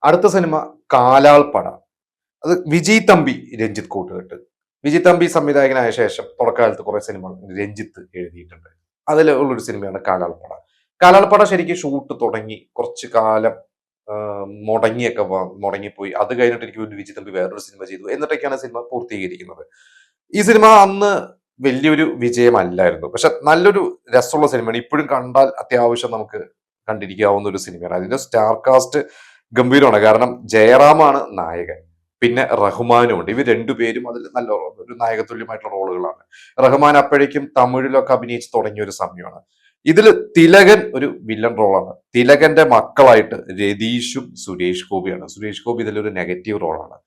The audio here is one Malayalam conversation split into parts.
അടുത്ത സിനിമ കാലാൾപ്പട. അത് വിജയ് തമ്പി രഞ്ജിത്ത് കൂട്ടുകെട്ട്. വിജയ് തമ്പി സംവിധായകനായ ശേഷം തുടക്കകാലത്ത് കുറെ സിനിമകൾ രഞ്ജിത്ത് എഴുതിയിട്ടുണ്ട്. അതിൽ ഉള്ളൊരു സിനിമയാണ് കാലാൾപ്പട. കാലാൾപ്പട ശരിക്കും ഷൂട്ട് തുടങ്ങി കുറച്ച് കാലം മുടങ്ങിപ്പോയി. അത് കഴിഞ്ഞിട്ട് എനിക്ക് തോന്നുന്നു വിജയ് തമ്പി വേറൊരു സിനിമ ചെയ്തു. എന്നിട്ടൊക്കെയാണ് സിനിമ പൂർത്തീകരിക്കുന്നത്. ഈ സിനിമ അന്ന് വലിയൊരു വിജയമല്ലായിരുന്നു. പക്ഷെ നല്ലൊരു രസമുള്ള സിനിമയാണ്. ഇപ്പോഴും കണ്ടാൽ അത്യാവശ്യം നമുക്ക് കണ്ടിരിക്കാവുന്ന ഒരു സിനിമയാണ്. അതിന്റെ സ്റ്റാർ കാസ്റ്റ് ഗംഭീരമാണ്. കാരണം ജയറാമാണ് നായകൻ, പിന്നെ റഹ്മാനും ഉണ്ട്. ഇവർ രണ്ടുപേരും അതിൽ നല്ല ഒരു നായകതുല്യമായിട്ടുള്ള റോളുകളാണ്. റഹ്മാൻ അപ്പോഴേക്കും തമിഴിലൊക്കെ അഭിനയിച്ച് തുടങ്ങിയ ഒരു സമയമാണ്. ഇതിൽ തിലകൻ ഒരു വില്ലൻ റോളാണ്. തിലകന്റെ മക്കളായിട്ട് രതീഷും സുരേഷ് ഗോപിയാണ്. സുരേഷ് ഗോപി ഇതിലൊരു നെഗറ്റീവ് റോളാണ്.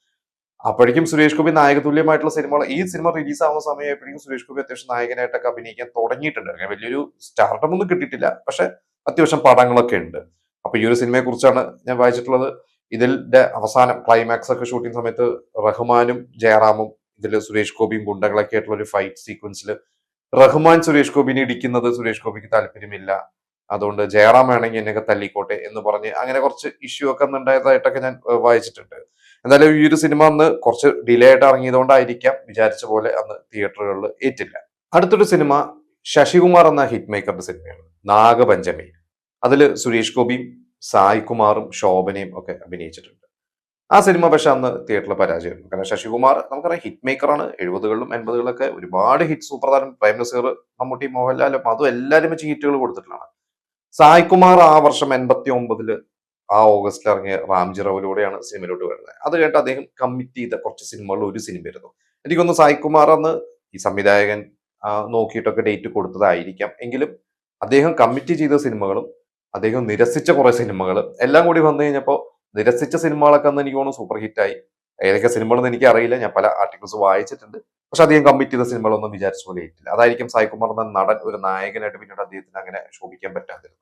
അപ്പോഴേക്കും സുരേഷ് ഗോപി നായകതുല്യമായിട്ടുള്ള സിനിമകൾ, ഈ സിനിമ റിലീസ് ആവുന്ന സമയമായപ്പോഴേക്കും സുരേഷ് ഗോപി അത്യാവശ്യം നായകനായിട്ടൊക്കെ അഭിനയിക്കാൻ തുടങ്ങിയിട്ടുണ്ട്. അങ്ങനെ വലിയൊരു സ്റ്റാർട്ടം ഒന്നും കിട്ടിയിട്ടില്ല, പക്ഷെ അത്യാവശ്യം പടങ്ങളൊക്കെ ഉണ്ട്. അപ്പൊ ഈ ഒരു സിനിമയെ കുറിച്ചാണ് ഞാൻ വായിച്ചിട്ടുള്ളത്. ഇതിന്റെ അവസാനം ക്ലൈമാക്സ് ഒക്കെ ഷൂട്ടിംഗ് സമയത്ത് റഹ്മാനും ജയറാമും ഇതിൽ സുരേഷ് ഗോപിയും ഗുണ്ടകളൊക്കെ ആയിട്ടുള്ള ഒരു ഫൈറ്റ് സീക്വൻസിൽ റഹ്മാൻ സുരേഷ് ഗോപിനെ ഇടിക്കുന്നത് സുരേഷ് ഗോപിക്ക് താല്പര്യമില്ല, അതുകൊണ്ട് ജയറാം വേണമെങ്കിൽ എന്നെയൊക്കെ തല്ലിക്കോട്ടെ എന്ന് പറഞ്ഞ് അങ്ങനെ കുറച്ച് ഇഷ്യൂ ഒക്കെ ഉണ്ടായതായിട്ടൊക്കെ ഞാൻ വായിച്ചിട്ടുണ്ട്. എന്തായാലും ഈ ഒരു സിനിമ അന്ന് കുറച്ച് ഡിലേ ആയിട്ട് ഇറങ്ങിയതുകൊണ്ടായിരിക്കാം വിചാരിച്ച പോലെ അന്ന് തിയേറ്ററുകളിൽ ഏറ്റില്ല. അടുത്തൊരു സിനിമ ശശികുമാർ എന്ന ഹിറ്റ് മേക്കറുടെ സിനിമയാണ് നാഗപഞ്ചമി. അതിൽ സുരേഷ് ഗോപിയും സായ് കുമാറും ശോഭനയും ഒക്കെ അഭിനയിച്ചിട്ടുണ്ട്. ആ സിനിമ പക്ഷെ അന്ന് തിയേറ്ററിൽ പരാജയമായിരുന്നു. കാരണം ശശികുമാർ നമുക്കറിയാം ഹിറ്റ് മേക്കറാണ്. 70കളിലും 80കളിലൊക്കെ ഒരുപാട് ഹിറ്റ് സൂപ്പർ താരം പ്രേം നസീർ, മമ്മൂട്ടി, മോഹൻലാലും അതും എല്ലാവരും വെച്ച് ഹിറ്റുകൾ കൊടുത്തിട്ടുള്ളതാണ്. സായ് കുമാർ ആ വർഷം 89 ആ ഓഗസ്റ്റിൽ ഇറങ്ങിയ റാംജി റാവുലൂടെയാണ് സിനിമയിലോട്ട് വരുന്നത്. അത് കഴിഞ്ഞിട്ട് അദ്ദേഹം കമ്മിറ്റ് ചെയ്ത കുറച്ച് സിനിമകളിൽ ഒരു സിനിമയായിരുന്നു. എനിക്കൊന്ന് സായ് കുമാർ അന്ന് ഈ സംവിധായകൻ നോക്കിയിട്ടൊക്കെ ഡേറ്റ് കൊടുത്തതായിരിക്കാം. എങ്കിലും അദ്ദേഹം കമ്മിറ്റ് ചെയ്ത സിനിമകളും അദ്ദേഹം നിരസിച്ച കുറെ സിനിമകൾ എല്ലാം കൂടി വന്നു കഴിഞ്ഞപ്പോൾ നിരസിച്ച സിനിമകളൊക്കെ അന്ന് എനിക്ക് തോന്നുന്നു സൂപ്പർ ഹിറ്റായി. ഏതൊക്കെ സിനിമകളെന്ന് എനിക്ക് അറിയില്ല, ഞാൻ പല ആർട്ടിക്കിൾസ് വായിച്ചിട്ടുണ്ട്. പക്ഷെ അധികം കമ്മിറ്റ് ചെയ്ത സിനിമകളൊന്നും വിചാരിച്ച പോലെ ഹിറ്റില്ല. അതായിരിക്കും സായ് കുമാർ എന്ന നടൻ ഒരു നായകനായിട്ട് പിന്നീട് അദ്ദേഹത്തിന് അങ്ങനെ ശോഭിക്കാൻ പറ്റാതിരുന്നത്.